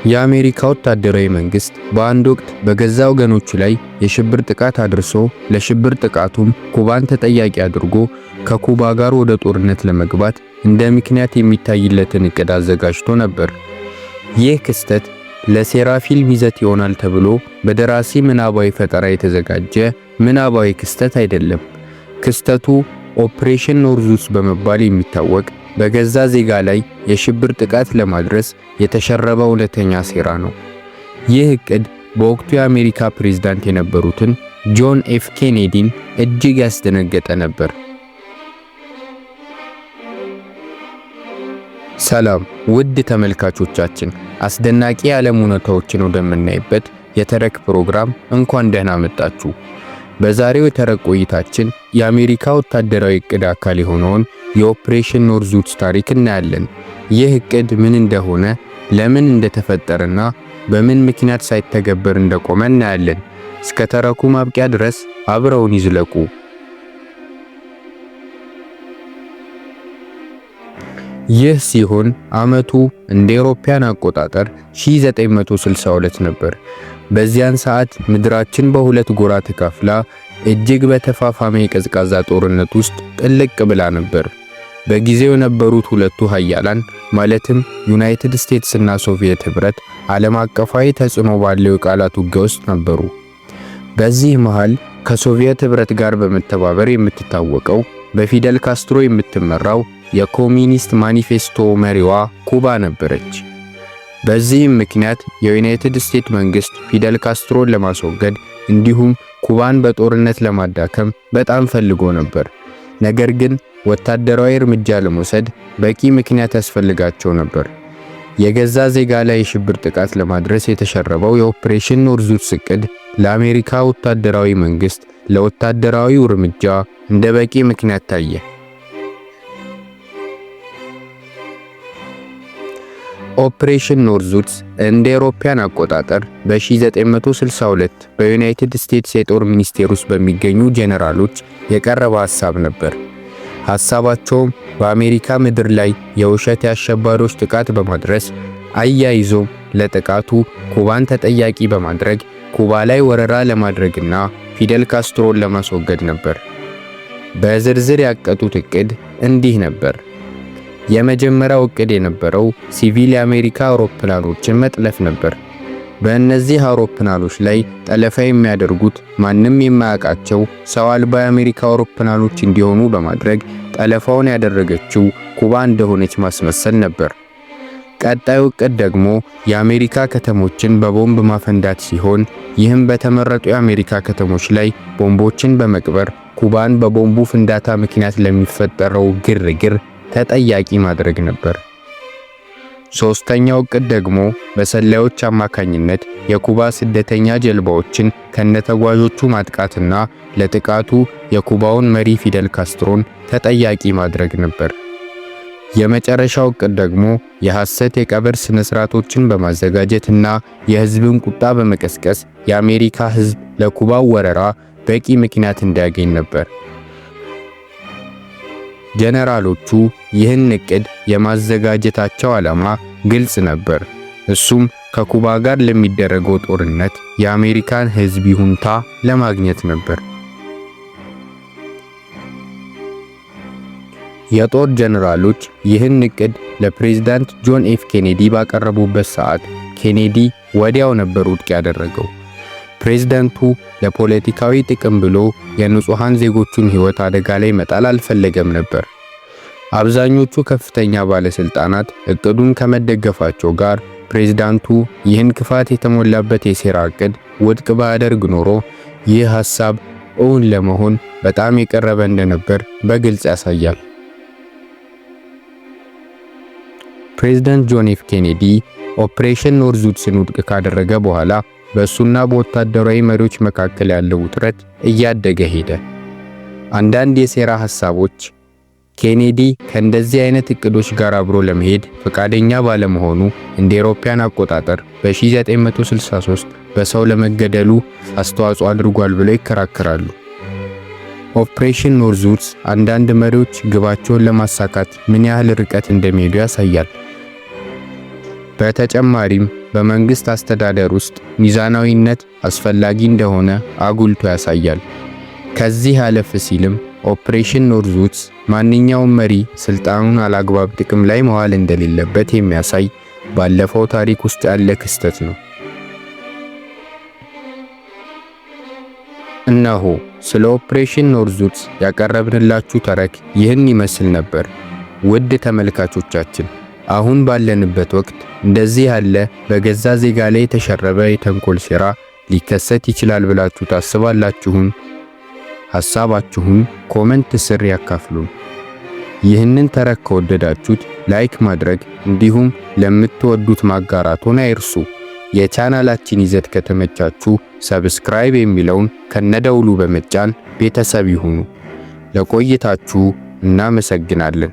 የአሜሪካ ወታደራዊ መንግስት በአንድ ወቅት በገዛ ወገኖቹ ላይ የሽብር ጥቃት አድርሶ ለሽብር ጥቃቱም ኩባን ተጠያቂ አድርጎ ከኩባ ጋር ወደ ጦርነት ለመግባት እንደ ምክንያት የሚታይለትን እቅድ አዘጋጅቶ ነበር። ይህ ክስተት ለሴራ ፊልም ይዘት ይሆናል ተብሎ በደራሲ ምናባዊ ፈጠራ የተዘጋጀ ምናባዊ ክስተት አይደለም። ክስተቱ ኦፕሬሽን ኖርዙስ በመባል የሚታወቅ በገዛ ዜጋ ላይ የሽብር ጥቃት ለማድረስ የተሸረበ እውነተኛ ሴራ ነው። ይህ እቅድ በወቅቱ የአሜሪካ ፕሬዝዳንት የነበሩትን ጆን ኤፍ ኬኔዲን እጅግ ያስደነገጠ ነበር። ሰላም ውድ ተመልካቾቻችን፣ አስደናቂ የዓለም እውነታዎችን ወደምናይበት የተረክ ፕሮግራም እንኳን ደህና መጣችሁ። በዛሬው የተረክ ቆይታችን የአሜሪካ ወታደራዊ እቅድ አካል የሆነውን የኦፕሬሽን ኖርዙስ ታሪክ እናያለን። ይህ እቅድ ምን እንደሆነ፣ ለምን እንደተፈጠረና በምን ምክንያት ሳይተገበር እንደቆመ እናያለን። እስከ ተረኩ ማብቂያ ድረስ አብረውን ይዝለቁ። ይህ ሲሆን ዓመቱ እንደ አውሮፓውያን አቆጣጠር 1962 ነበር። በዚያን ሰዓት ምድራችን በሁለት ጎራ ተካፍላ እጅግ በተፋፋመ የቀዝቃዛ ጦርነት ውስጥ ጥልቅ ብላ ነበር። በጊዜው የነበሩት ሁለቱ ኃያላን ማለትም ዩናይትድ ስቴትስ እና ሶቪየት ኅብረት ዓለም አቀፋዊ ተጽዕኖ ባለው የቃላት ውጊያ ውስጥ ነበሩ። በዚህ መሃል ከሶቪየት ኅብረት ጋር በመተባበር የምትታወቀው በፊደል ካስትሮ የምትመራው የኮሚኒስት ማኒፌስቶ መሪዋ ኩባ ነበረች። በዚህም ምክንያት የዩናይትድ ስቴትስ መንግስት ፊደል ካስትሮን ለማስወገድ እንዲሁም ኩባን በጦርነት ለማዳከም በጣም ፈልጎ ነበር። ነገር ግን ወታደራዊ እርምጃ ለመውሰድ በቂ ምክንያት ያስፈልጋቸው ነበር። የገዛ ዜጋ ላይ የሽብር ጥቃት ለማድረስ የተሸረበው የኦፕሬሽን ኖርዙስ እቅድ ለአሜሪካ ወታደራዊ መንግስት ለወታደራዊው እርምጃ እንደ በቂ ምክንያት ታየ። ኦፕሬሽን ኖርዙስ እንደ አውሮፓውያን አቆጣጠር በ1962 በዩናይትድ ስቴትስ የጦር ሚኒስቴር ውስጥ በሚገኙ ጄኔራሎች የቀረበ ሐሳብ ነበር። ሐሳባቸውም በአሜሪካ ምድር ላይ የውሸት የአሸባሪዎች ጥቃት በማድረስ አያይዞም ለጥቃቱ ኩባን ተጠያቂ በማድረግ ኩባ ላይ ወረራ ለማድረግና ፊደል ካስትሮን ለማስወገድ ነበር። በዝርዝር ያቀዱት እቅድ እንዲህ ነበር። የመጀመሪያው እቅድ የነበረው ሲቪል የአሜሪካ አውሮፕላኖችን መጥለፍ ነበር። በእነዚህ አውሮፕላኖች ላይ ጠለፋ የሚያደርጉት ማንም የማያውቃቸው ሰው አልባ የአሜሪካ አውሮፕላኖች እንዲሆኑ በማድረግ ጠለፋውን ያደረገችው ኩባ እንደሆነች ማስመሰል ነበር። ቀጣዩ እቅድ ደግሞ የአሜሪካ ከተሞችን በቦምብ ማፈንዳት ሲሆን ይህም በተመረጡ የአሜሪካ ከተሞች ላይ ቦምቦችን በመቅበር ኩባን በቦምቡ ፍንዳታ ምክንያት ለሚፈጠረው ግርግር ተጠያቂ ማድረግ ነበር። ሶስተኛው እቅድ ደግሞ በሰላዮች አማካኝነት የኩባ ስደተኛ ጀልባዎችን ከነተጓዦቹ ማጥቃትና ለጥቃቱ የኩባውን መሪ ፊደል ካስትሮን ተጠያቂ ማድረግ ነበር። የመጨረሻው እቅድ ደግሞ የሐሰት የቀብር ስነ ስርዓቶችን በማዘጋጀትና የህዝብን ቁጣ በመቀስቀስ የአሜሪካ ህዝብ ለኩባው ወረራ በቂ ምክንያት እንዲያገኝ ነበር። ጄኔራሎቹ ይህን እቅድ የማዘጋጀታቸው ዓላማ ግልጽ ነበር። እሱም ከኩባ ጋር ለሚደረገው ጦርነት የአሜሪካን ህዝብ ይሁንታ ለማግኘት ነበር። የጦር ጄኔራሎች ይህን እቅድ ለፕሬዝዳንት ጆን ኤፍ ኬኔዲ ባቀረቡበት ሰዓት ኬኔዲ ወዲያው ነበር ውድቅ ያደረገው። ፕሬዝዳንቱ ለፖለቲካዊ ጥቅም ብሎ የንጹሃን ዜጎቹን ህይወት አደጋ ላይ መጣል አልፈለገም ነበር። አብዛኞቹ ከፍተኛ ባለስልጣናት እቅዱን ከመደገፋቸው ጋር ፕሬዝዳንቱ ይህን ክፋት የተሞላበት የሴራ እቅድ ውድቅ ባያደርግ ኖሮ ይህ ሐሳብ እውን ለመሆን በጣም የቀረበ እንደነበር በግልጽ ያሳያል። ፕሬዝዳንት ጆን ኤፍ ኬኔዲ ኦፕሬሽን ኖርዙስን ውድቅ ካደረገ በኋላ በእሱና በወታደራዊ መሪዎች መካከል ያለው ውጥረት እያደገ ሄደ። አንዳንድ የሴራ ሐሳቦች ኬኔዲ ከእንደዚህ አይነት እቅዶች ጋር አብሮ ለመሄድ ፈቃደኛ ባለመሆኑ እንደ አውሮፓውያን አቆጣጠር በ1963 በሰው ለመገደሉ አስተዋጽኦ አድርጓል ብለው ይከራከራሉ። ኦፕሬሽን ኖርዙስ አንዳንድ መሪዎች ግባቸውን ለማሳካት ምን ያህል ርቀት እንደሚሄዱ ያሳያል። በተጨማሪም በመንግስት አስተዳደር ውስጥ ሚዛናዊነት አስፈላጊ እንደሆነ አጉልቶ ያሳያል። ከዚህ አለፍ ሲልም ኦፕሬሽን ኖርዙትስ ማንኛውም መሪ ስልጣኑን አላግባብ ጥቅም ላይ መዋል እንደሌለበት የሚያሳይ ባለፈው ታሪክ ውስጥ ያለ ክስተት ነው። እነሆ ስለ ኦፕሬሽን ኖርዙትስ ያቀረብንላችሁ ተረክ ይህን ይመስል ነበር። ውድ ተመልካቾቻችን አሁን ባለንበት ወቅት እንደዚህ ያለ በገዛ ዜጋ ላይ የተሸረበ የተንኮል ሴራ ሊከሰት ይችላል ብላችሁ ታስባላችሁን? ሐሳባችሁን ኮሜንት ስር ያካፍሉን። ይህንን ተረክ ከወደዳችሁት ላይክ ማድረግ እንዲሁም ለምትወዱት ማጋራቱን አይርሱ። የቻናላችን ይዘት ከተመቻችሁ ሰብስክራይብ የሚለውን ከነደውሉ በመጫን ቤተሰብ ይሁኑ። ለቆይታችሁ እናመሰግናለን።